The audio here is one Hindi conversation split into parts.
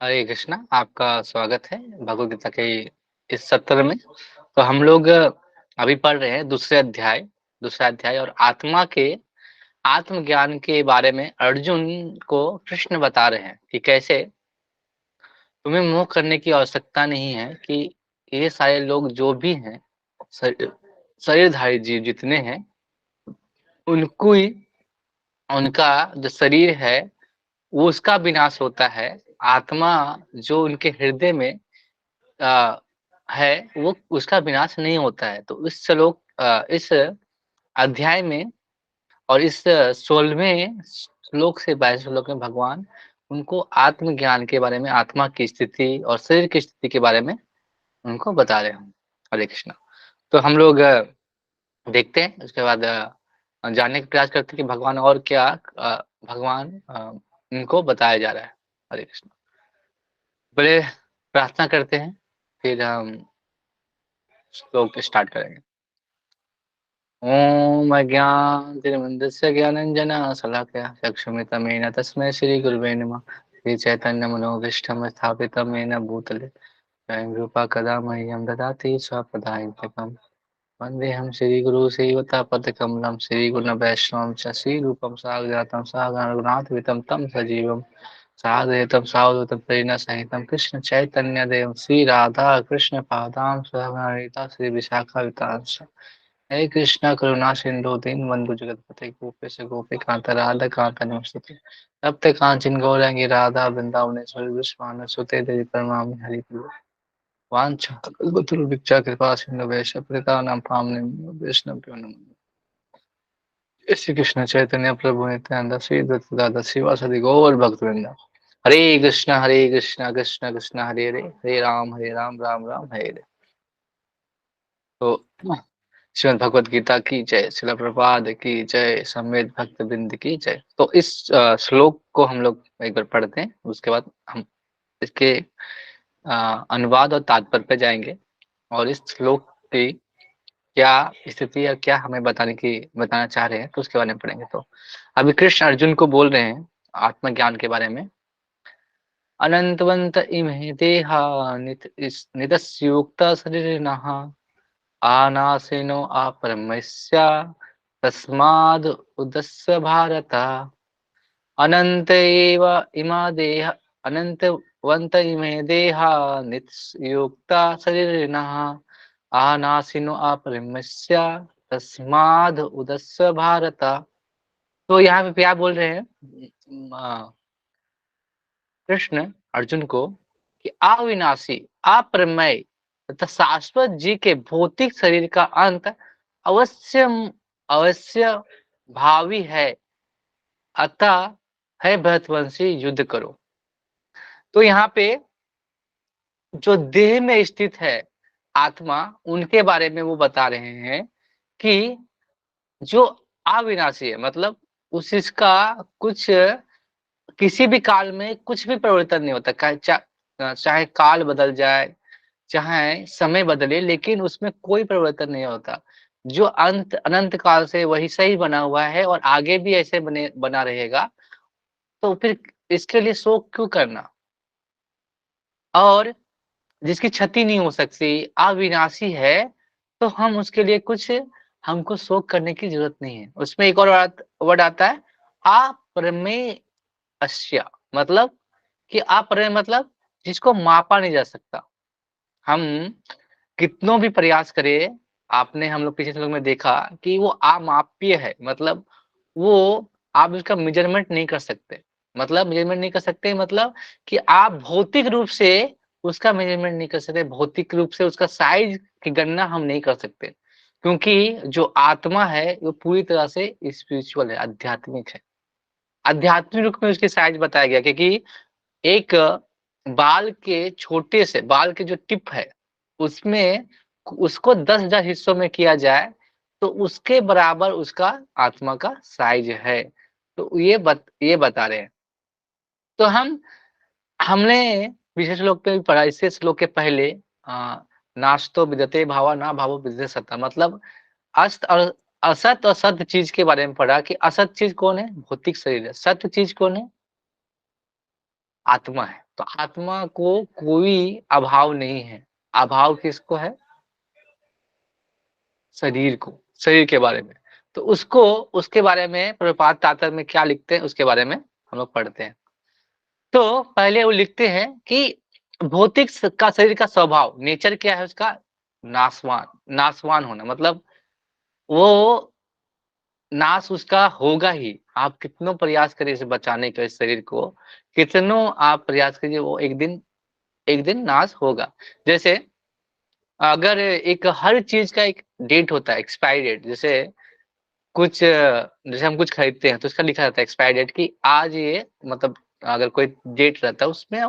हरे कृष्णा, आपका स्वागत है भगवद गीता के इस सत्र में। तो हम लोग अभी पढ़ रहे हैं दूसरा अध्याय और आत्मा के आत्मज्ञान के बारे में अर्जुन को कृष्ण बता रहे हैं कि कैसे तुम्हें मोह करने की आवश्यकता नहीं है कि ये सारे लोग जो भी हैं, शर शरीरधारी जीव जितने हैं, उनको ही उनका जो शरीर है, वो उसका विनाश होता है। आत्मा जो उनके हृदय में अ, है वो उसका विनाश नहीं होता है। तो इस अध्याय में और इस 16वें श्लोक से 22वें श्लोक में भगवान उनको आत्मज्ञान के बारे में, आत्मा की स्थिति और शरीर की स्थिति के बारे में उनको बता रहे हैं। हरे कृष्णा। तो हम लोग देखते हैं, उसके बाद जानने का प्रयास करते हैं कि भगवान और क्या इनको बताया जा रहा है। हरे कृष्णा। पहले प्रार्थना करते हैं, फिर हम श्लोक स्टार्ट करेंगे। ॐ अज्ञानतिमिरन्दस्य ज्ञानाञ्जनशलाकया चक्षुरुन्मिलितं तस्मै श्रीगुरुवे नमः। श्रीचैतन्यमनोभीष्टं स्थापितं येन भूतले स्वयं रूपा कदा मह्यं ददाति स्वपदान्तिकम्। वन्देऽहं श्रीगुरुं श्रीयुतापदकमलं श्रीगुरुं वैष्णवं च श्रीरूपं साग्रजातं सहगणा रघुनाथान्वितं तं सजीवं साद्वैतं सावधूतं प्रेरणसहितं कृष्ण चैतन्यदेवं श्रीराधा कृष्ण पादां सहगणा ललिता श्रीविशाखान्वितांश्च। हे कृष्णा करुणा सिंधु दीनबंधु जगतपते गोपेश गोपीकांत राधा कांत नमस्ते। तप्त कांचन गौरांगी राधा वृंदावनेश्वरी विश्वानसुते देवी प्रणमामि हरिप्रिय। वाञ्छाकल्पतरुभिक्षा कृपा सिंधु वैष्णवप्रेतानां पावनेभ्यो वैष्णवेभ्यो नमः। जय श्री कृष्ण चैतन्य प्रभु नित्यानंद श्री अद्वैत गदाधर श्रीवासदि गौर भक्तवृंद। हरे कृष्णा कृष्ण कृष्ण हरे हरे, हरे राम राम राम हरे हरे। तो श्रीमद् भगवद गीता की जय, श्रील प्रभुपाद की जय, समेत भक्त बिंद की जय। तो इस श्लोक को हम लोग एक बार पढ़ते हैं, उसके बाद हम इसके अनुवाद और तात्पर्य पे जाएंगे और इस श्लोक की क्या स्थिति या क्या हमें बताना चाह रहे हैं, तो उसके बारे में पढ़ेंगे। तो अभी कृष्ण अर्जुन को बोल रहे हैं आत्मज्ञान के बारे में। अनंतवंत इमे देहा नितस्युक्ता शरीरिणः आनासेनो अपरमस्य तस्माद् उदस्य भारत। अनंत एव इमा देह अनंतवंत इमे देहा नित्युक्ता शरीरिणः आनासिनो अपरिमस्य तस्माद् उदस्य भारत। तो यहाँ पे क्या बोल रहे हैं कृष्ण अर्जुन को कि अविनाशी, अप्रमेय तथा शाश्वत जी के भौतिक शरीर का अंत अवश्य अवश्य भावी है, अतः है भरतवंशी युद्ध करो। तो यहाँ पे जो देह में स्थित है आत्मा, उनके बारे में वो बता रहे हैं कि जो अविनाशी है, मतलब उस इसका कुछ किसी भी काल में कुछ भी परिवर्तन नहीं होता। चाहे काल बदल जाए, चाहे समय बदले, लेकिन उसमें कोई परिवर्तन नहीं होता। जो अनंत काल से वही सही बना हुआ है और आगे भी ऐसे बना रहेगा। तो फिर इसके लिए शोक क्यों करना? और जिसकी क्षति नहीं हो सकती, अविनाशी है, तो हम उसके लिए कुछ हमको शोक करने की जरूरत नहीं है। उसमें एक और वर्ड आता है अप्रमेय अश्य, मतलब कि अप्रमेय मतलब जिसको मापा नहीं जा सकता। हम कितनों भी प्रयास करें, आपने हम लोग पिछले श्लोक में देखा कि वो अमापीय है, मतलब वो आप उसका मेजरमेंट नहीं कर सकते। मतलब मेजरमेंट नहीं कर सकते, मतलब कि आप भौतिक रूप से उसका मेजरमेंट नहीं कर सकते, भौतिक रूप से उसका साइज की गणना हम नहीं कर सकते। क्योंकि जो आत्मा है वो पूरी तरह से स्पिरिचुअल है, आध्यात्मिक है। आध्यात्मिक रूप में उसकी साइज बताया गया, क्योंकि एक बाल के जो टिप है, उसमें उसको 10,000 हिस्सों में किया जाए तो उसके बराबर उसका आत्मा का साइज है। तो ये बता रहे हैं। तो हमने विशेष श्लोक पे भी पढ़ा, इससे श्लोक के पहले नास्तो विदते भावा ना भावो विदते सत्ता, मतलब अस्त और असत और सत्य चीज के बारे में पढ़ा कि असत चीज कौन है? भौतिक शरीर है। सत्य चीज कौन है? आत्मा है। तो आत्मा को कोई अभाव नहीं है। अभाव किसको है? शरीर को, शरीर के बारे में। तो उसको, उसके बारे में प्रभुपाद तात्पर्य में क्या लिखते हैं उसके बारे में हम लोग पढ़ते हैं। तो पहले वो लिखते हैं कि भौतिक का शरीर का स्वभाव, नेचर क्या है उसका? नाशवान, नाशवान होना, मतलब वो नाश उसका होगा ही। आप कितनों प्रयास करें इसे बचाने का, इस शरीर को, कितनों आप प्रयास कीजिए, वो एक दिन नाश होगा। जैसे अगर एक हर चीज का एक डेट होता है, एक्सपायरी डेट। जैसे हम कुछ खरीदते हैं तो उसका लिखा रहता है एक्सपायरी डेट, कि आज ये, मतलब अगर कोई डेट रहता है उसमें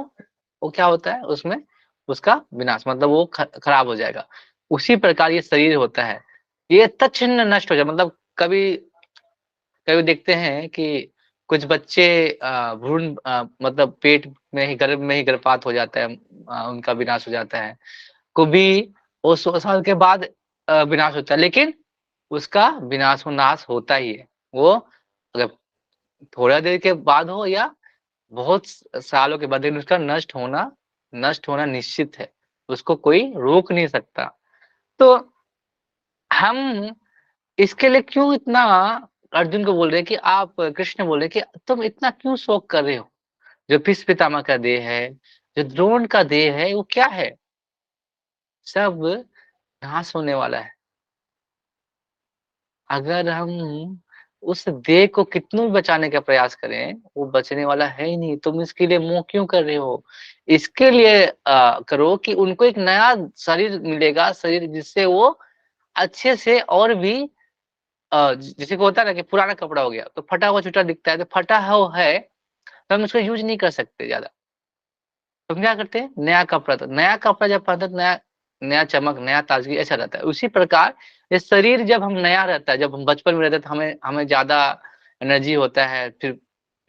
वो क्या होता है, उसमें उसका विनाश, मतलब वो खराब हो जाएगा। उसी प्रकार ये शरीर होता है, ये तत्क्षण नष्ट हो जाए। मतलब कभी कभी देखते हैं कि कुछ बच्चे भ्रूण मतलब पेट में ही, गर्भ में ही गर्भपात हो जाता है, उनका विनाश हो जाता है। कभी वो 100 साल के बाद विनाश होता है, लेकिन उसका विनाश, नाश होता ही है। वो अगर थोड़ा देर के बाद हो या बहुत सालों के बाद, लेकिन उसका नष्ट होना निश्चित है। उसको कोई रोक नहीं सकता। तो हम इसके लिए क्यों इतना अर्जुन को बोल रहे हैं कि आप, कृष्ण बोल रहे हैं कि तुम इतना क्यों शोक कर रहे हो? जो भीष्म पितामह का देह है, जो द्रोण का देह है, वो क्या है? सब नाश होने वाला है। अगर हम उस देह को कितना भी बचाने का प्रयास करें, वो बचने वाला है ही नहीं। तुम इसके लिए मोह क्यों कर रहे हो? इसके लिए करो कि उनको एक नया शरीर मिलेगा, शरीर जिससे वो अच्छे से और भी जैसे कि होता है ना कि पुराना कपड़ा हो गया तो फटा हुआ छूटा दिखता है, तो फटा हो है तो हम उसको यूज नहीं कर सकते ज्यादा। तो हम क्या करते हैं, नया कपड़ा, तो नया कपड़ा जब पहनते हैं तो नया नया चमक, नया ताजगी ऐसा रहता है। उसी प्रकार ये शरीर जब हम नया रहता है, जब हम बचपन में रहते हैं तो हमें हमें ज्यादा एनर्जी होता है, फिर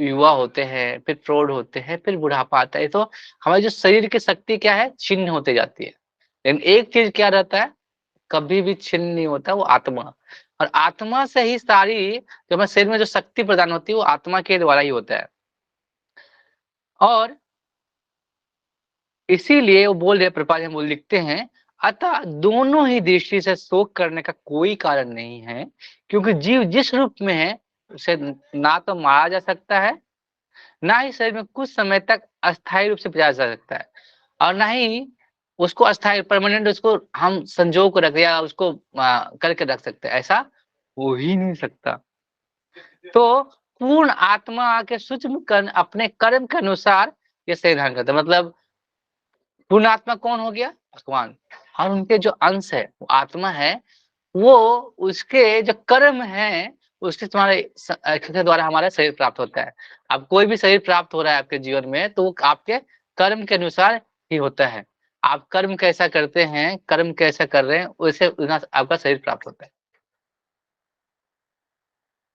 युवा होते हैं, फिर प्रौढ़ होते हैं, फिर बुढ़ापा आता है, तो हमारे जो शरीर की शक्ति क्या है, छिन्न होते जाती है। लेकिन एक चीज क्या रहता है, कभी भी छिन्न नहीं होता, वो आत्मा। और आत्मा से ही सारी, जो हमारे शरीर में जो शक्ति प्रदान होती है वो आत्मा के द्वारा ही होता है। और इसीलिए वो बोल रहे, प्रभुपाद हम वो लिखते हैं, अतः दोनों ही दृष्टि से शोक करने का कोई कारण नहीं है, क्योंकि जीव जिस रूप में है उसे ना तो मारा जा सकता है, ना ही शरीर में कुछ समय तक अस्थायी रूप से बचाया जा सकता है, और ना ही उसको अस्थायी परमानेंट उसको हम संजो को रख या उसको करके रख सकते हैं, ऐसा हो ही नहीं सकता। तो पूर्ण आत्मा आके सूक्ष्म कर्ण अपने कर्म के अनुसार ये शरीर धारण करता है। मतलब पूर्ण आत्मा कौन हो गया? भगवान। और उनके जो अंश है वो आत्मा है, वो उसके जो कर्म है उसके तुम्हारे के द्वारा हमारा शरीर प्राप्त होता है। अब कोई भी शरीर प्राप्त हो रहा है आपके जीवन में तो वो आपके कर्म के अनुसार ही होता है। आप कर्म कैसा करते हैं, कर्म कैसा कर रहे हैं, वैसे आपका शरीर प्राप्त होता है।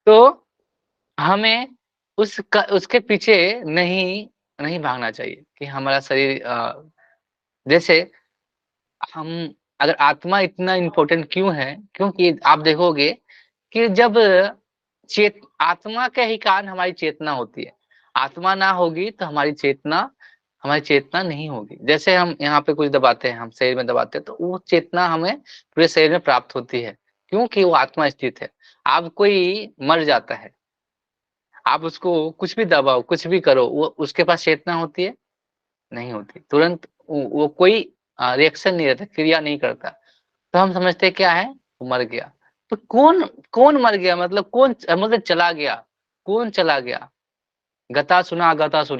तो हमें उसके पीछे नहीं नहीं भागना चाहिए कि हमारा शरीर जैसे हम, अगर आत्मा इतना इम्पोर्टेंट क्यों है, क्योंकि आप देखोगे कि जब आत्मा के ही कारण हमारी चेतना होती है। आत्मा ना होगी तो हमारी चेतना नहीं होगी। जैसे हम यहाँ पे कुछ दबाते हैं, हम शरीर में दबाते हैं तो वो चेतना हमें पूरे शरीर में प्राप्त होती है, क्योंकि वो आत्मा स्थित है। अब कोई मर जाता है, आप उसको कुछ भी दबाओ, कुछ भी करो, वो उसके पास चेतना होती है? नहीं होती। तुरंत वो कोई रिएक्शन नहीं रहता, क्रिया नहीं करता। तो हम समझते हैं क्या है, वो मर गया। तो कौन कौन मर गया, मतलब कौन, मतलब चला गया, कौन चला गया? गता सुना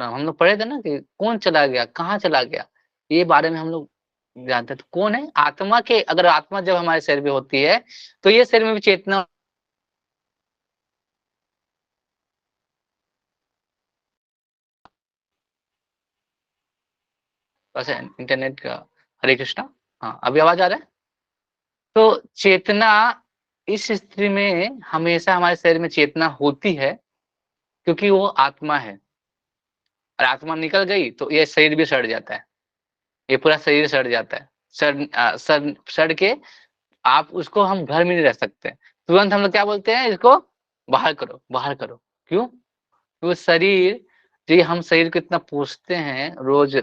हम लोग पढ़े थे ना, कि कौन चला गया, कहाँ चला गया, ये बारे में हम लोग जानते हैं। तो कौन है? आत्मा के, अगर आत्मा जब हमारे शरीर में होती है तो ये शरीर में भी चेतना। वैसे इंटरनेट का, हरे कृष्णा। हाँ, अभी आवाज आ रहा है? तो चेतना, इस स्थिति में हमेशा हमारे शरीर में चेतना होती है, क्योंकि वो आत्मा है। और आत्मा निकल गई तो ये शरीर भी सड़ जाता है, ये पूरा शरीर सड़ जाता है। सड़ के आप उसको, हम घर में नहीं रह सकते। तुरंत हम लोग क्या बोलते हैं, इसको बाहर करो, बाहर करो। क्यों? वो शरीर जी, हम शरीर को इतना पोंछते हैं, रोज़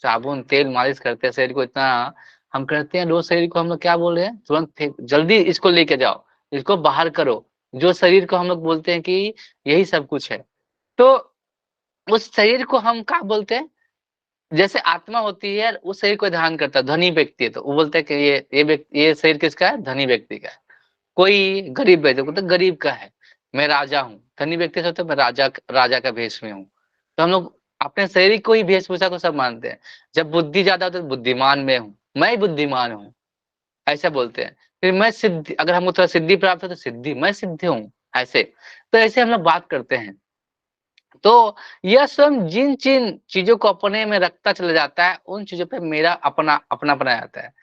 साबुन, तेल मालिश करते हैं, शरीर को इतना हम करते हैं, रोज़ शरीर को हम लोग क्या बोल रहे हैं? तुरंत फेंक जल्दी इसको लेके जाओ, इसको बाहर करो। जो शरीर को हम लोग बोलते हैं कि यही सब कुछ है। तो उस शरीर को हम क्या बोलते हैं? जैसे आत्मा होती है, उस शरीर को धारण करता है, धनी व्यक्ति है तो वो बोलते हैं कि ये शरीर किसका है? धनी व्यक्ति का है। कोई गरीब व्यक्ति बोलता है गरीब का है, मैं राजा हूँ। धनी व्यक्ति सोचता है मैं राजा का भेष में हूँ। तो हम लोग अपने शरीर को ही वेशभूषा को सब मानते हैं। जब बुद्धि ज़्यादा होता है तो बुद्धिमान मैं हूँ, मैं ही बुद्धिमान हूँ, ऐसा बोलते हैं। फिर मैं सिद्धि अगर हमको थोड़ा सिद्धि प्राप्त हो तो सिद्धि, मैं सिद्ध हूँ, ऐसे। तो ऐसे हम लोग बात करते हैं। तो यह स्वयं जिन-जिन चीज़ों को अपने में रखता चला जाता है, उन चीज़ों पे मेरा अपनापन आ जाता है।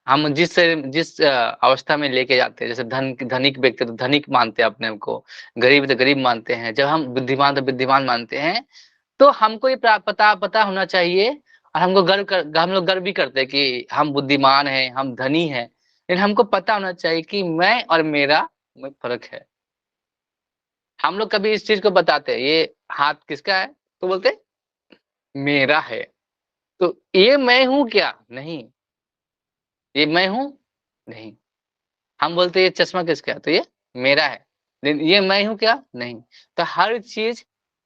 हम जिस अवस्था में लेके जाते हैं, जैसे धनिक व्यक्ति तो धनिक मानते हैं अपने आप को, गरीब तो गरीब मानते हैं, जब हम बुद्धिमान तो बुद्धिमान मानते हैं, तो हमको ये पता पता होना चाहिए और हम लोग गर्व भी करते हैं कि हम बुद्धिमान हैं, हम धनी हैं। लेकिन हमको पता होना चाहिए कि मैं और मेरा में फ़र्क है। हम लोग कभी इस चीज़ को बताते हैं, ये हाथ किसका है? तो बोलते हैं, मेरा है। तो ये मैं हूँ क्या? नहीं। ये मैं हूँ? नहीं। हम बोलते हैं ये चश्मा किसका है? तो ये मेरा है। लेकिन ये मैं हूँ क्या? नहीं। तो हर चीज़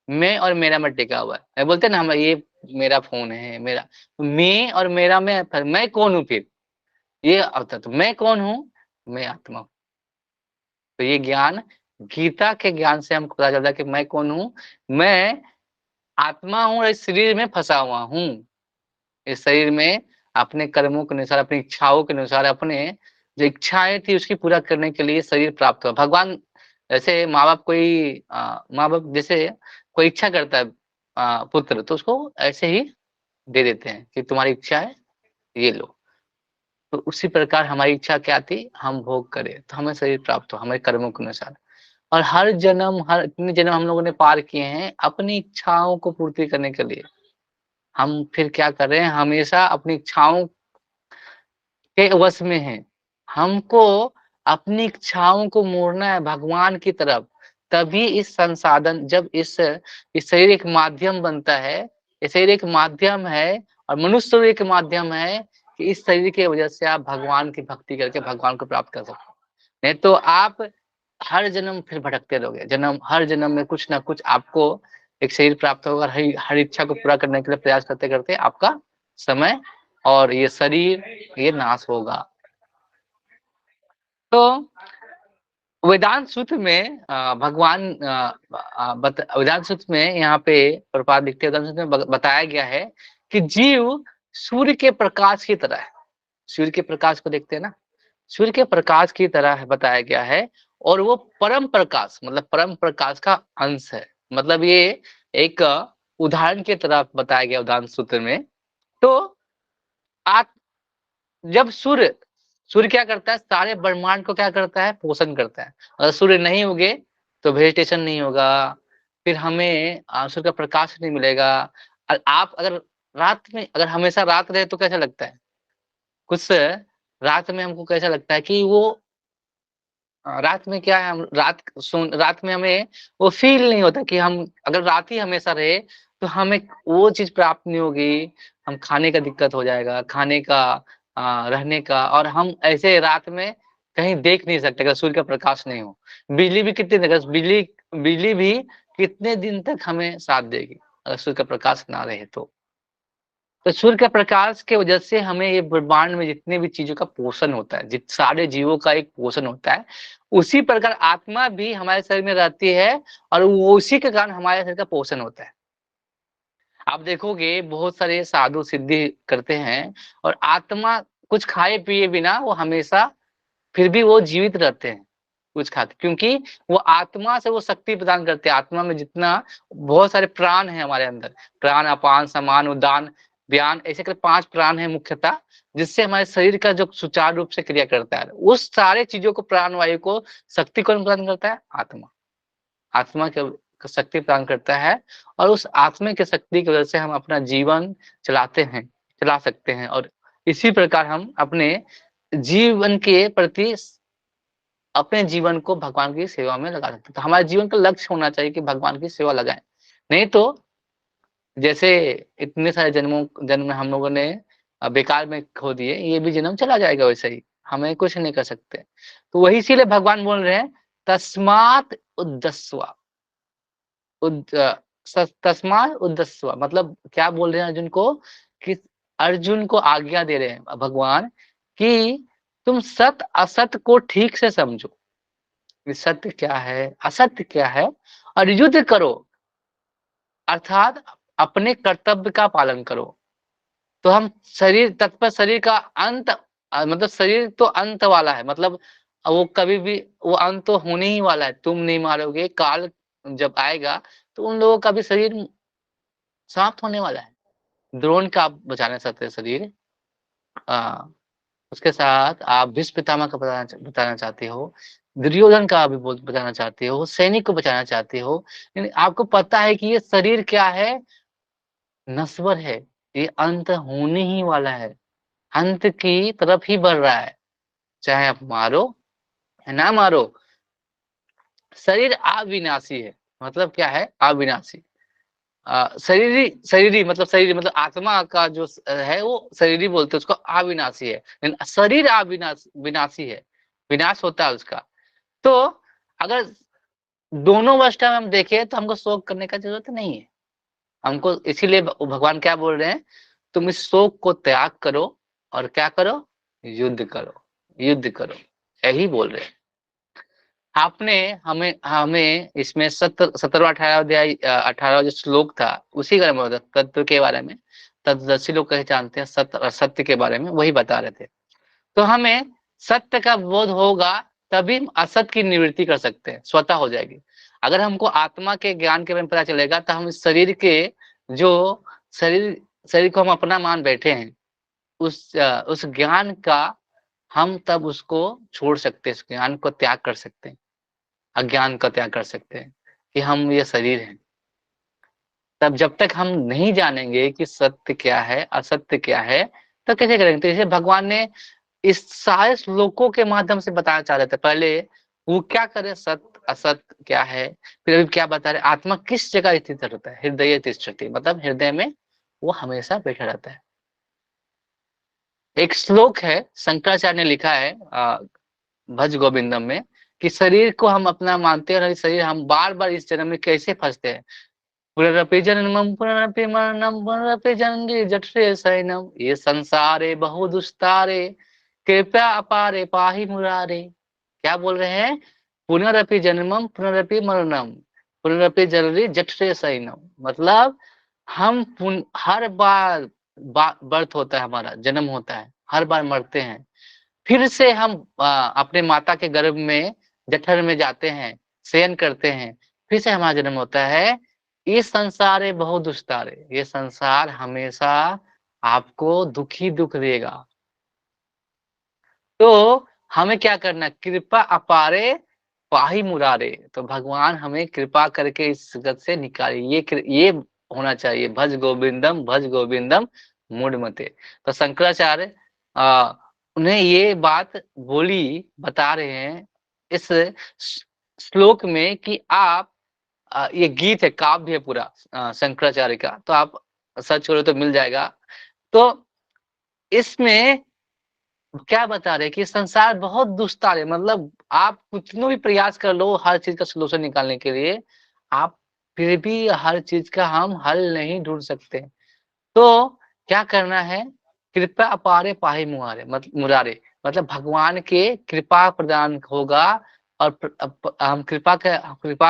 मैं और मेरा में टिका हुआ है। बोलते हैं ना हम ये मेरा फ़ोन है, मेरा मैं और मेरा में मैं कौन हूँ फिर? ये होता तो मैं कौन हूँ? मैं आत्मा हूँ। तो ये ज्ञान गीता के ज्ञान से हमको पता चलता है कि मैं कौन हूँ? मैं आत्मा हूँ और इस शरीर में फँसा हुआ हूँ। इस शरीर में अपने कर्मों के अनुसार, अपनी इच्छाओं के अनुसार, अपने जो इच्छाएँ थी उसकी पूरा करने के लिए शरीर प्राप्त हुआ। भगवान जैसे माँ-बाप माँ-बाप जैसे कोई इच्छा करता है पुत्र तो उसको ऐसे ही दे देते हैं कि तुम्हारी इच्छा है, ये लो। तो उसी प्रकार हमारी इच्छा क्या थी? हम भोग करें, तो हमें शरीर प्राप्त हुआ हमारे कर्मों के अनुसार। और हर इतने जन्म हम लोगों ने पार किए हैं अपनी इच्छाओं को पूर्ति करने के लिए। हम फिर क्या कर रहे हैं? हमेशा अपनी इच्छाओं के वश में हैं। हमको अपनी इच्छाओं को मोड़ना है भगवान की तरफ, तभी इस संसाधन जब इस शरीर एक माध्यम बनता है, ये शरीर एक माध्यम है और मनुष्य शरीर एक माध्यम है कि इस शरीर की वजह से आप भगवान की भक्ति करके भगवान को प्राप्त कर सकते हो। नहीं तो आप हर जन्म फिर भटकते रहोगे। हर जन्म में कुछ ना कुछ आपको एक शरीर प्राप्त होगा और हर इच्छा को पूरा करने के लिए प्रयास करते-करते आपका समय और ये शरीर ये नाश होगा। तो वेदांत सूत्र में भगवान वेदांत सूत्र में यहाँ पे प्रभुपाद लिखते हैं वेदांत सूत्र में बताया गया है कि जीव सूर्य के प्रकाश की तरह है। सूर्य के प्रकाश को देखते हैं ना, सूर्य के प्रकाश की तरह है बताया गया है और वो परम प्रकाश मतलब परम प्रकाश का अंश है। मतलब ये एक उदाहरण की तरह बताया गया वेदांत सूत्र में। तो आप जब सूर्य क्या करता है सारे ब्रह्मांड को क्या करता है पोषण करता है। अगर सूर्य नहीं उगे तो वेजिटेशन नहीं होगा, फिर हमें सूर्य का प्रकाश नहीं मिलेगा। आप अगर रात में अगर हमेशा रात रहे तो कैसा लगता है? कुछ रात में हमको कैसा लगता है कि वो रात में क्या है हम रात में हमें वो फ़ील नहीं होता कि हम अगर रात ही हमेशा रहे तो हमें वो चीज़ प्राप्त नहीं होगी, हम खाने का दिक्कत हो जाएगा, खाने का रहने का और हम ऐसे रात में कहीं देख नहीं सकते अगर सूर्य का प्रकाश नहीं हो। बिजली भी कितनी देर बिजली बिजली भी कितने दिन तक हमें साथ देगी, अगर सूर्य का प्रकाश ना रहे तो। तो सूर्य के प्रकाश के वजह से हमें ये ब्रह्मांड में जितने भी चीज़ों का पोषण होता है, जित सारे जीवों का एक पोषण होता है, उसी प्रकार आत्मा भी हमारे शरीर में रहती है और वो उसी के कारण हमारे शरीर का पोषण होता है। आप देखोगे बहुत सारे साधु सिद्धि करते हैं और आत्मा कुछ खाए पिए बिना वो हमेशा फिर भी वो जीवित रहते हैं, कुछ खाके क्योंकि वो आत्मा से वो शक्ति प्रदान करते हैं। आत्मा में जितना बहुत सारे प्राण हैं हमारे अंदर, प्राण, अपान, समान, उदान, व्यान ऐसे करके 5 प्राण हैं मुख्यतः, जिससे हमारे शरीर का जो सुचारू रूप से क्रिया करता है। उस सारे चीज़ों को प्राण वायु को शक्ति कौन प्रदान करता है? आत्मा। आत्मा क शक्ति प्रदान करता है और उस आत्मा की शक्ति की वजह से हम अपना जीवन चला सकते हैं और इसी प्रकार हम अपने जीवन के प्रति अपने जीवन को भगवान की सेवा में लगा सकते हैं। तो हमारे जीवन का लक्ष्य होना चाहिए कि भगवान की सेवा लगाएँ। नहीं तो जैसे इतने सारे जन्म हम लोगों ने बेकार में खो दिए, ये भी जन्म चला जाएगा वैसे ही, हमें कुछ नहीं कर सकते। तो वही इसीलिए भगवान बोल रहे हैं तस्मात् उद्दस्वा तस्मात् उद्दस्वा, मतलब क्या बोल रहे हैं अर्जुन को, कि अर्जुन को आज्ञा दे रहे हैं भगवान कि तुम सत असत को ठीक से समझो, कि सत्य क्या है, असत्य क्या है, और युद्ध करो, अर्थात अपने कर्तव्य का पालन करो। तो हम शरीर तत्पर शरीर का अंत मतलब शरीर तो अंत वाला है, मतलब वो कभी भी वो अंत तो होने ही वाला है, तुम नहीं मारोगे, काल जब आएगा तो उन लोगों का भी शरीर समाप्त होने वाला है। द्रोण का आप बचाना चाहते हैं शरीर, अ, उसके साथ आप भीष्म पितामह का बताना चाहते हो, दुर्योधन का भी बचाना चाहते हो, सैनिक को बचाना चाहते हो, लेकिन आपको पता है कि ये शरीर क्या है, नश्वर है, ये अंत होने ही वाला है, अंत की तरफ ही बढ़ रहा है, चाहे आप मारो या ना मारो, शरीर अविनाशी है। मतलब क्या है अविनाशी, शरीरी मतलब आत्मा का जो है वो शरीरी बोलते हैं उसको, अविनाशी है, लेकिन शरीर विनाशी है, विनाश होता है उसका। तो अगर दोनों अवस्था में हम देखें तो हमको शोक करने का जरूरत नहीं है, हमको इसीलिए भगवान क्या बोल रहे हैं, तुम इस शोक को त्याग करो और क्या करो, युद्ध करो, युद्ध करो, यही बोल रहे हैं। आपने हमें हमें इसमें 17वां 18वां अध्याय 18वां जो श्लोक था उसी का मतलब तत्व के बारे में, तत्वदर्शी लोग कहे जानते हैं सत्य और सत्य के बारे में वही बता रहे थे। तो हमें सत्य का बोध होगा तभी हम असत की निवृत्ति कर सकते हैं, स्वतः हो जाएगी। अगर हमको आत्मा के ज्ञान के बारे में पता चलेगा तो हम इस शरीर के जो शरीर शरीर को हम अपना मान बैठे हैं, उस ज्ञान का हम तब उसको छोड़ सकते हैं, उस ज्ञान को त्याग कर सकते हैं, अज्ञान का त्याग कर सकते हैं कि हम ये शरीर हैं। तब जब तक हम नहीं जानेंगे कि सत्य क्या है असत्य क्या है, तो कैसे करेंगे। तो इसे भगवान ने इस सारे श्लोकों के माध्यम से बताना चाह रहे थे। पहले वो क्या करे, सत्य असत्य क्या है, फिर अभी क्या बता रहे, आत्मा किस जगह स्थित रहता है, हृदय तिष्ठति, मतलब हृदय में वो हमेशा बैठा रहता है। एक श्लोक है शंकराचार्य ने लिखा है भज गोविंदम में, कि शरीर को हम अपना मानते हैं और ये शरीर हम बार बार इस जन्म में कैसे फंसते हैं। पुनरपि जन्मं पुनरपि मरणं पुनरपि जन्म जठरे शयनम, ये संसारे बहु दुस्तारे, कृपया अपारे पाहि मुरारे। क्या बोल रहे हैं, पुनरपि जन्मम पुनरपि मरणम पुनरपि जठरे जठरे शयनम, मतलब हम हर बार बर्थ होता है, हमारा जन्म होता है, हर बार मरते हैं, फिर से हम अपने माता के गर्भ में जठर में जाते हैं, शयन करते हैं, फिर से हमारा जन्म होता है। ये संसार है बहुत दुस्तार है, ये संसार हमेशा आपको दुखी दुख देगा। तो हमें क्या करना, कृपा अपारे पाही मुरारे, तो भगवान हमें कृपा करके इस जगत से निकाले, ये होना चाहिए, भज गोविंदम मूढ़ मते। तो शंकराचार्य उन्हें ये बात बोली बता रहे हैं इस श्लोक में कि आप ये गीत है, काव्य है पूरा शंकराचार्य का, तो आप सर्च करो तो मिल जाएगा। तो इसमें क्या बता रहे हैं कि संसार बहुत दुस्तार है, मतलब आप कितना भी प्रयास कर लो हर चीज का सलूशन निकालने के लिए, आप फिर भी हर चीज का हम हल नहीं ढूंढ सकते। तो क्या करना है, कृपा अपारे पाही मुहारे मुरारे, मतलब भगवान के कृपा प्रदान होगा, और हम कृपा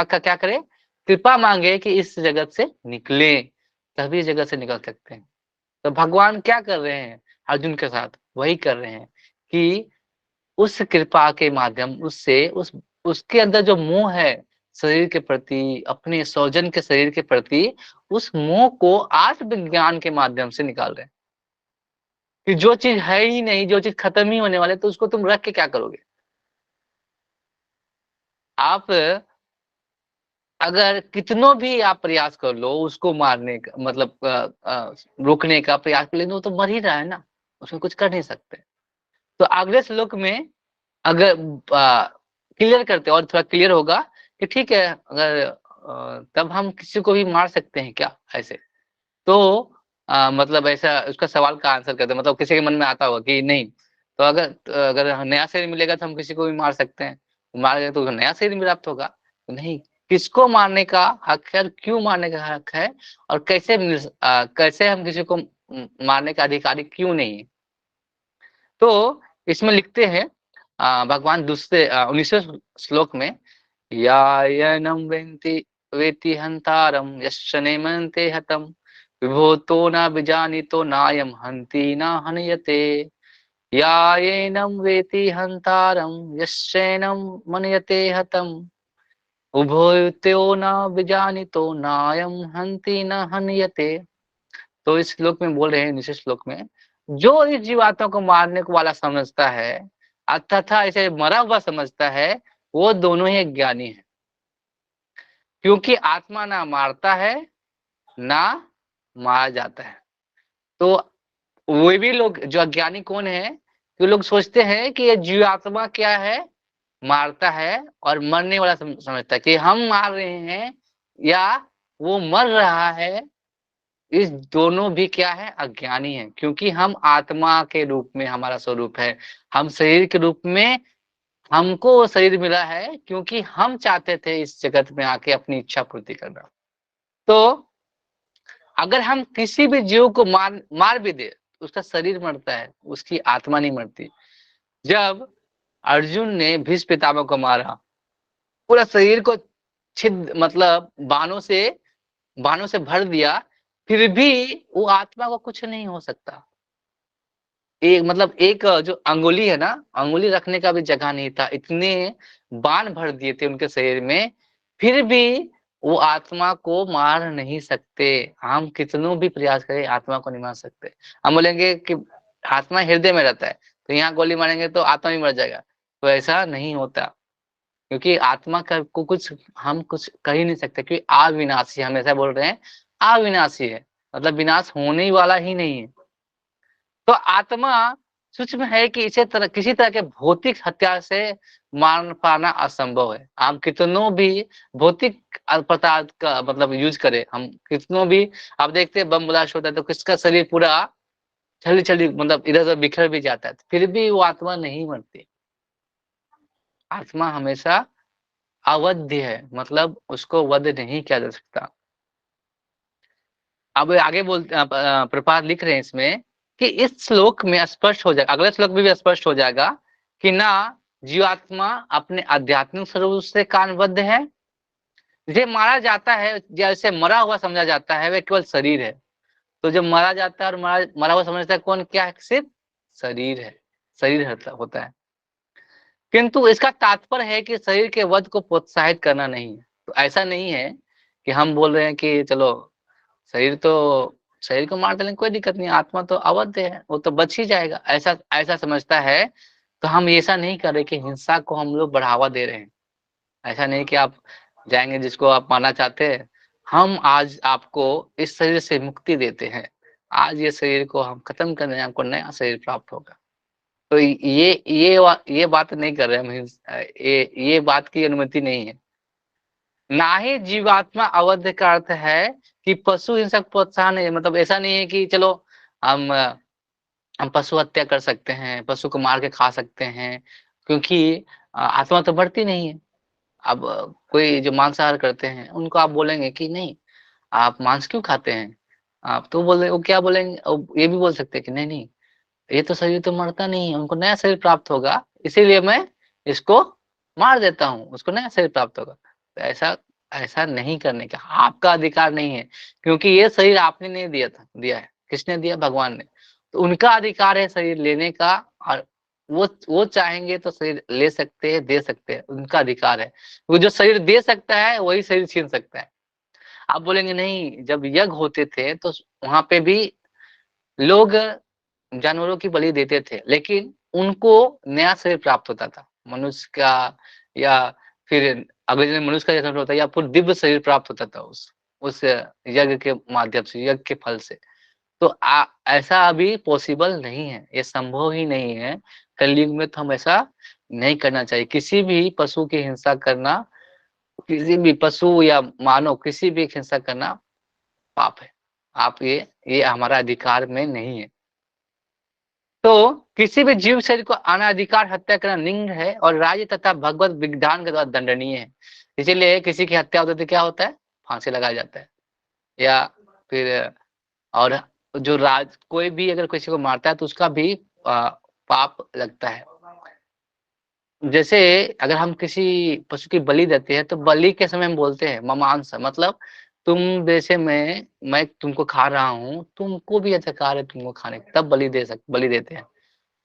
का क्या करें, कृपा मांगे कि इस जगत से निकले, तभी इस जगत से निकल सकते हैं। तो भगवान क्या कर रहे हैं अर्जुन के साथ, वही कर रहे हैं कि उस कृपा के माध्यम उससे उसके अंदर जो मोह है शरीर के प्रति, अपने स्वजन के शरीर के प्रति, उस मोह को आत्मविज्ञान के माध्यम से निकाल रहे हैं कि जो चीज है ही नहीं, जो चीज खत्म ही होने वाले, तो उसको तुम रख के क्या करोगे। आप अगर कितनों भी आप प्रयास कर लो उसको मारने का, मतलब रोकने का प्रयास कर, लेकिन वो तो मर ही रहा है ना, उसमें कुछ कर नहीं सकते। तो अगले श्लोक में अगर क्लियर करते और थोड़ा क्लियर होगा कि ठीक है, अगर तब हम किसी को भी मार सकते हैं क्या ऐसे, तो मतलब ऐसा उसका सवाल का आंसर करते हैं, मतलब किसी के मन में आता होगा कि नहीं, तो अगर नया शरीर मिलेगा तो हम किसी को भी मार सकते हैं, मार गए तो नया शरीर प्राप्त होगा। तो नहीं, किसको मारने का हक है और क्यों मारने का हक है और कैसे हम किसी को मारने का अधिकारी क्यों नहीं है? तो इसमें लिखते हैं भगवान दूसरे 19वें श्लोक में, यायनं वेत्ति हन्तारं यस्य नेमन्ते हतं विभूतो न विजानीतो नायं हन्ति न हन्यते। यायेनं वेत्ति हन्तारं यस्यैनं मन्यते हतं उभूतो न विजानीतो नायं हन्ति न हन्यते। तो इस श्लोक में बोल रहे हैं, निचले श्लोक में, जो इस जीवात्मा को मारने को वाला समझता है तथा इसे मरा हुआ समझता है, वो दोनों ही ज्ञानी है, क्योंकि आत्मा ना मारता है ना मारा जाता है। तो वो भी लोग जो अज्ञानी कौन है, जो लोग सोचते हैं कि ये जीवात्मा क्या है, मारता है और मरने वाला समझता है कि हम मार रहे हैं या वो मर रहा है। इस दोनों भी क्या है, अज्ञानी है, क्योंकि हम आत्मा के रूप में हमारा स्वरूप है। हम शरीर के रूप में हमको वो शरीर मिला है क्योंकि हम चाहते थे इस जगत में आके अपनी इच्छा पूर्ति करना। तो अगर हम किसी भी जीव को मार भी दे, उसका शरीर मरता है, उसकी आत्मा नहीं मरती। जब अर्जुन ने भीष्म पितामह को मारा, पूरा शरीर को छिद मतलब बाणों से भर दिया, फिर भी वो आत्मा को कुछ नहीं हो सकता। एक जो अंगुली है ना, अंगुली रखने का भी जगह नहीं था, इतने बाण भर दिए थे उनके शरीर में, फिर भी वो आत्मा को मार नहीं सकते। हम कितनों भी प्रयास करें, आत्मा को नहीं मार सकते। हम बोलेंगे कि आत्मा हृदय में रहता है, तो यहाँ गोली मारेंगे तो आत्मा भी मर जाएगा, तो ऐसा नहीं होता, क्योंकि आत्मा का को कुछ हम कुछ कर ही नहीं सकते, क्योंकि अविनाशी, हमेशा बोल रहे हैं अविनाशी है, मतलब विनाश होने वाला ही नहीं है। तो आत्मा सूक्ष्म है कि इसे किसी तरह के भौतिक हथियार से मार पाना असंभव है। हम कितनों भी भौतिक पदार्थ का मतलब यूज करें, हम कितनों भी, आप देखते हैं बम ब्लास्ट होता है तो किसका शरीर पूरा छली मतलब इधर उधर बिखर भी जाता है, फिर भी वो आत्मा नहीं मरती। आत्मा हमेशा अवध्य है, मतलब उसको वध नहीं किया जा सकता। अब आगे प्रपात लिख रहे हैं इसमें कि इस श्लोक में स्पष्ट हो जाएगा, अगले श्लोक में भी स्पष्ट हो जाएगा कि ना जीवात्मा अपने आध्यात्मिक स्वरूप से कारणबद्ध है, जिसे मारा जाता है जैसे मरा हुआ समझा जाता है, वह केवल शरीर है। तो जब मारा जाता है और मरा हुआ समझता है कौन, क्या है, सिर्फ शरीर है, शरीर होता है। किंतु इसका तात्पर्य है कि शरीर के वध को प्रोत्साहित करना नहीं है। तो ऐसा नहीं है कि हम बोल रहे हैं कि चलो शरीर तो शरीर को मार देने कोई दिक्कत नहीं, आत्मा तो अवध्य है, वो तो बच ही जाएगा, ऐसा ऐसा समझता है। तो हम ऐसा नहीं कर रहे कि हिंसा को हम लोग बढ़ावा दे रहे हैं। ऐसा नहीं कि आप जाएंगे जिसको आप मारना चाहते हैं, हम आज आपको इस शरीर से मुक्ति देते हैं, आज ये शरीर को हम खत्म कर दें, आपको नया शरीर प्राप्त होगा। तो ये बात नहीं कर रहे हम, ये बात की अनुमति नहीं है। ना ही जीवात्मा अवध का अर्थ है कि पशु हिंसक प्रोत्साहन है, मतलब ऐसा नहीं है कि चलो हम हम पशु हत्या कर सकते हैं, पशु को मार के खा सकते हैं, क्योंकि आत्मा तो बढ़ती नहीं है। अब कोई जो मांसाहार करते हैं उनको आप बोलेंगे कि नहीं आप मांस क्यों खाते हैं, आप तो बोल वो क्या बोलेंगे, ये भी बोल सकते हैं कि नहीं नहीं, ये तो शरीर तो मरता नहीं है, उनको नया शरीर प्राप्त होगा, इसीलिए मैं इसको मार देता हूँ, उसको नया शरीर प्राप्त होगा। तो ऐसा ऐसा नहीं करने का आपका अधिकार नहीं है, क्योंकि ये शरीर आपने नहीं दिया है, किसने दिया, भगवान ने। तो उनका अधिकार है शरीर लेने का, और वो चाहेंगे तो शरीर ले सकते हैं, दे सकते हैं, उनका अधिकार है। वो जो शरीर दे सकता है वही शरीर छीन सकता है। आप बोलेंगे नहीं, जब यज्ञ होते थे तो वहां पे भी लोग जानवरों की बलि देते थे, लेकिन उनको नया शरीर प्राप्त होता था, मनुष्य का, या फिर अगले जन्म मनुष्य का जन्म होता, या फिर दिव्य शरीर प्राप्त होता था उस यज्ञ के माध्यम से, यज्ञ के फल से। तो ऐसा अभी पॉसिबल नहीं है, ये संभव ही नहीं है। कलयुग में तो हम ऐसा नहीं करना चाहिए, किसी भी पशु की हिंसा करना, किसी भी पशु या मानव किसी भी हिंसा करना पाप है। आप ये हमारा अधिकार में नहीं है। तो किसी भी जीव शरीर को अनाधिकार हत्या करना निंद है और राज्य तथा भगवत विधान के द्वारा दंडनीय है। इसीलिए किसी की हत्या होती है तो क्या होता है? फांसी लगाया जाता है। या फिर और जो राज कोई भी अगर किसी को मारता है तो उसका भी पाप लगता है। जैसे अगर हम किसी पशु की बलि देते हैं तो बलि के समय हम बोलते हैं ममांस, मतलब तुम जैसे मैं तुमको खा रहा हूँ, तुमको भी अधिकार है तुमको खाने का, तब बलि देते हैं।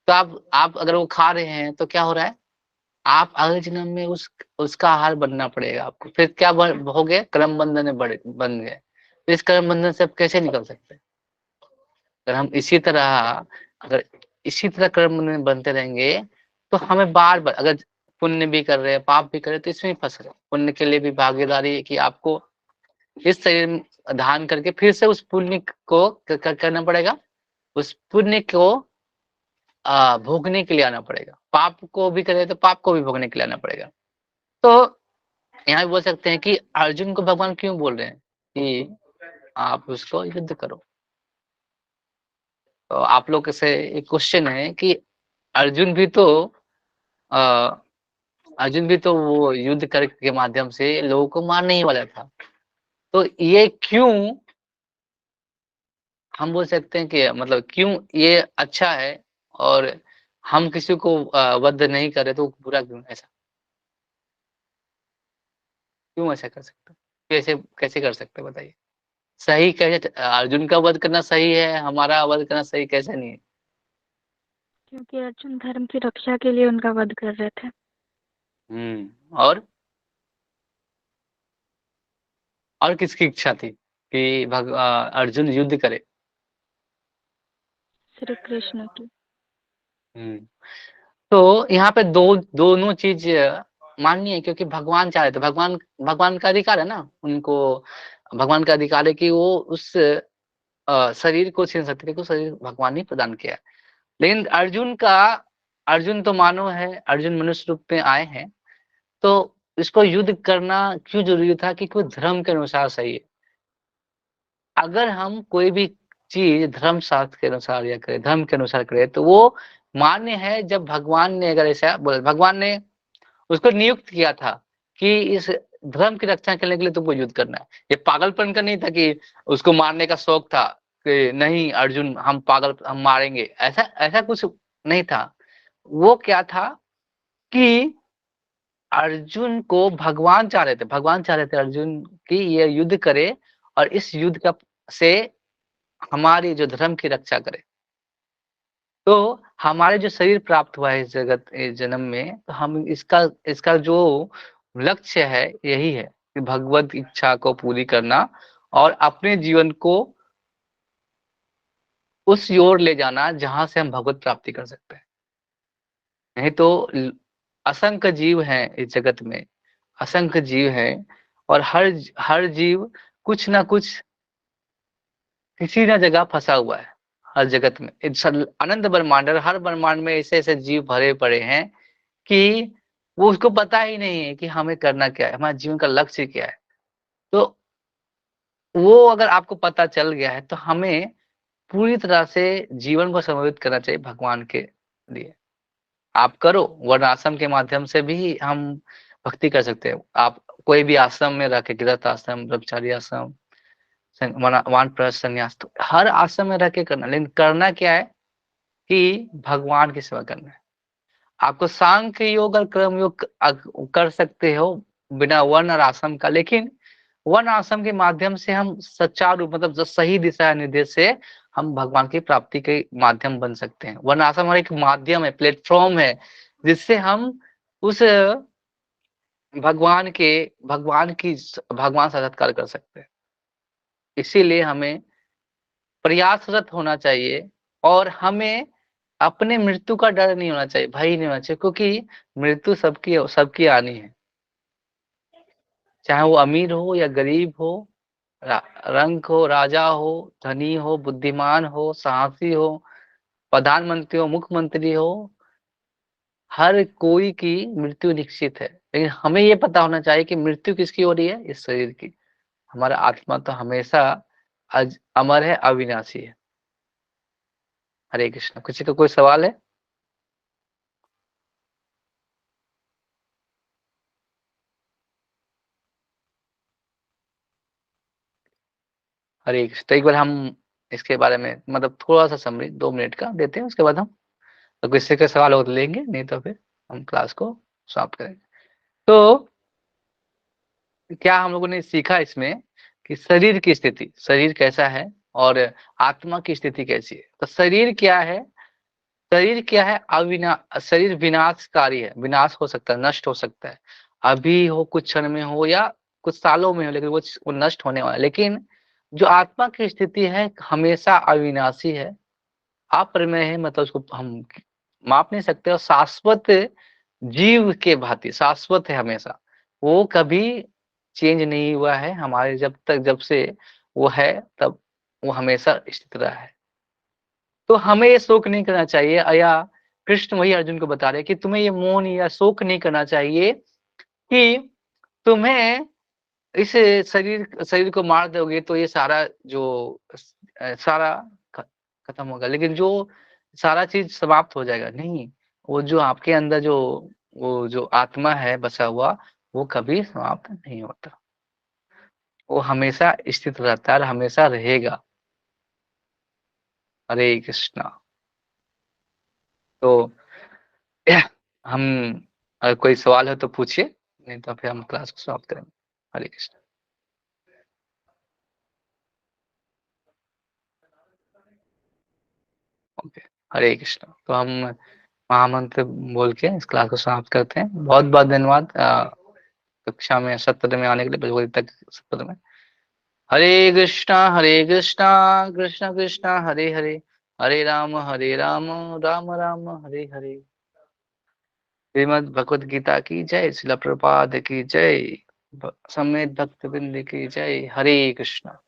तो आप अगर वो खा रहे हैं तो क्या हो रहा है? आप अगले जन्म में उसका आहार बनना पड़ेगा आपको। फिर क्या हो गए? कर्म बंधन में बन गए। तो इस कर्म बंधन से आप कैसे निकल सकते हैं? अगर हम अगर इसी तरह कर्म बंधन में बनते रहेंगे तो हमें बार-बार अगर पुण्य भी कर रहे हैं, पाप भी कर रहे हैं तो इसमें ही फँस रहे हैं। पुण्य के लिए भी भागीदारी है कि आपको इस शरीर में धारण करके फिर से उस पुण्य को करना पड़ेगा। उस पुण्य को भोगने के लिए आना पड़ेगा। पाप को भी करे तो पाप को भी भोगने के लिए आना पड़ेगा। तो यहाँ भी बोल सकते हैं कि अर्जुन को भगवान क्यों बोल रहे हैं कि आप उसको युद्ध करो। तो आप लोग से एक क्वेश्चन है कि अर्जुन भी तो अ, अर्जुन भी तो वो युद्ध कर के माध्यम से लोगों को मारने ही वाला था। तो ये क्यों हम बोल सकते हैं कि मतलब क्यों ये अच्छा है और हम किसी को वध नहीं कर रहे तो बुरा क्यों ऐसा? क्यों ऐसा कर सकते हैं? कैसे कैसे कर सकते हैं बताइए? सही कैसे अर्जुन का वध करना सही है, हमारा वध करना सही कैसे नहीं है? क्योंकि अर्जुन धर्म की रक्षा के लिए उनका वध कर रहे थे। और किसकी इच्छा थी कि अर्जुन युद्ध करे? श्री कृष्ण की। हुँ। तो यहाँ पे दोनों चीज़ माननी है क्योंकि भगवान चाह रहे थे। भगवान भगवान का अधिकार है ना, उनको भगवान का अधिकार है कि वो उस शरीर को छीन सकते हैं क्योंकि शरीर भगवान ने प्रदान किया है। लेकिन अर्जुन तो मानव है, अर्जुन मनुष्य रूप में आए हैं, तो इसको युद्ध करना क्यों ज़रूरी था? कि कोई धर्म के अनुसार सही है। अगर हम कोई भी चीज़ धर्म शास्त्र के अनुसार या करें, धर्म के अनुसार करें, तो वो मान्य है जब भगवान ने अगर ऐसा बोला भगवान ने उसको नियुक्त किया था कि इस धर्म की रक्षा करने के लिए तुमको युद्ध करना है। ये पागलपन का नहीं था कि उसको मारने का शौक था कि नहीं अर्जुन हम मारेंगे, ऐसा ऐसा कुछ नहीं था। वो क्या था कि अर्जुन को भगवान चाह रहे थे अर्जुन कि ये युद्ध करे और इस युद्ध का से हमारी जो धर्म की रक्षा करे। तो हमारे जो शरीर प्राप्त हुआ है इस जन्म में, तो हम इसका इसका जो लक्ष्य है यही है कि भगवत इच्छा को पूरी करना और अपने जीवन को उस ओर ले जाना जहाँ से हम भगवत प्राप्ति कर सकते हैं। नहीं तो असंख्य जीव हैं इस जगत में, असंख्य जीव हैं और हर जीव कुछ ना कुछ किसी ना जगह फँसा हुआ है, हर जगत में। अनंत ब्रह्मांड है, हर ब्रह्मांड में ऐसे-ऐसे जीव भरे पड़े हैं कि वो उसको पता ही नहीं है कि हमें करना क्या है, हमारे जीवन का लक्ष्य क्या है। तो वो अगर आपको पता चल गया है तो हमें पूरी तरह से जीवन को समर्पित करना चाहिए भगवान के लिए। आप करो, वर्ण आश्रम के माध्यम से भी हम भक्ति कर सकते हैं। आप कोई भी आश्रम में रह के गृहस्थ आश्रम, ब्रह्मचारी आश्रम, वानप्रस्थ संन्यास, तो हर आश्रम में रह के करना, लेकिन करना क्या है कि भगवान की सेवा करना है। आपको सांख्य योग और कर्म योग कर सकते हो बिना वर्ण और आश्रम का, लेकिन वर्ण आश्रम के माध्यम से हम सच्चारू मतलब जो सही दिशा निर्देश से हम भगवान की प्राप्ति के माध्यम बन सकते हैं। वर्ण आश्रम हमारा एक माध्यम है, प्लेटफॉर्म है, जिससे हम उस भगवान के भगवान साक्षात्कार कर सकते हैं। इसीलिए हमें प्रयासरत होना चाहिए और हमें अपने मृत्यु का डर नहीं होना चाहिए, भय नहीं होना चाहिए क्योंकि मृत्यु सबकी सबकी आनी है। चाहे वो अमीर हो या गरीब हो, रंक हो, राजा हो, धनी हो, बुद्धिमान हो, साहसी हो, प्रधानमंत्री हो, मुख्यमंत्री हो, हर कोई की मृत्यु निश्चित है। लेकिन हमें ये पता होना चाहिए कि मृत्यु किसकी हो रही है? इस शरीर की। हमारा आत्मा तो हमेशा अमर है, अविनाशी है। हरे कृष्ण। किसी का कोई सवाल है? हरे कृष्ण। तो एक बार हम इसके बारे में मतलब थोड़ा सा समरी 2 मिनट का देते हैं, उसके बाद हम तो किसी का सवाल हो तो लेंगे, नहीं तो फिर हम क्लास को समाप्त करेंगे। तो क्या हम लोगों ने सीखा इसमें कि शरीर की स्थिति, शरीर कैसा है और आत्मा की स्थिति कैसी है। तो शरीर क्या है? शरीर क्या है? शरीर विनाशकारी है, विनाश हो सकता है, नष्ट हो सकता है, अभी हो, कुछ क्षण में हो या कुछ सालों में हो, लेकिन वो नष्ट होने वाला है। लेकिन जो आत्मा की स्थिति है हमेशा अविनाशी है, अप्रमेय है, मतलब उसको हम माप नहीं सकते, और शाश्वत जीव के भांति शाश्वत है हमेशा। वो कभी चेंज नहीं हुआ है, हमारे जब से वो है तब वो हमेशा स्थित रहा है। तो हमें ये शोक नहीं करना चाहिए, या कृष्ण वही अर्जुन को बता रहे हैं कि तुम्हें ये मोह या शोक नहीं करना चाहिए कि तुम्हें इस शरीर शरीर को मार दोगे तो ये सारा जो सारा ख खत्म होगा, लेकिन जो सारा चीज़ समाप्त हो जाएगा, नहीं। वो जो आपके अंदर वो जो आत्मा है बसा हुआ, वो कभी समाप्त नहीं होता। वो हमेशा स्थित रहता है और हमेशा रहेगा। हरे कृष्णा। तो हम अगर कोई सवाल है तो पूछिए, नहीं तो फिर हम क्लास को समाप्त करेंगे। हरे कृष्ण। ओके। हरे कृष्ण। तो हम महामंत्र बोल के इस क्लास को समाप्त करते हैं। बहुत बहुत धन्यवाद कक्षा में सत्र में आने के लिए, भगवद गीता के सत्र में। हरे कृष्णा कृष्ण कृष्ण हरे हरे, हरे राम राम राम हरे हरे। श्रीमद् भगवद गीता की जय, शिला प्रभुपाद की जय, समेत भक्त बिंद की जय। हरे कृष्णा।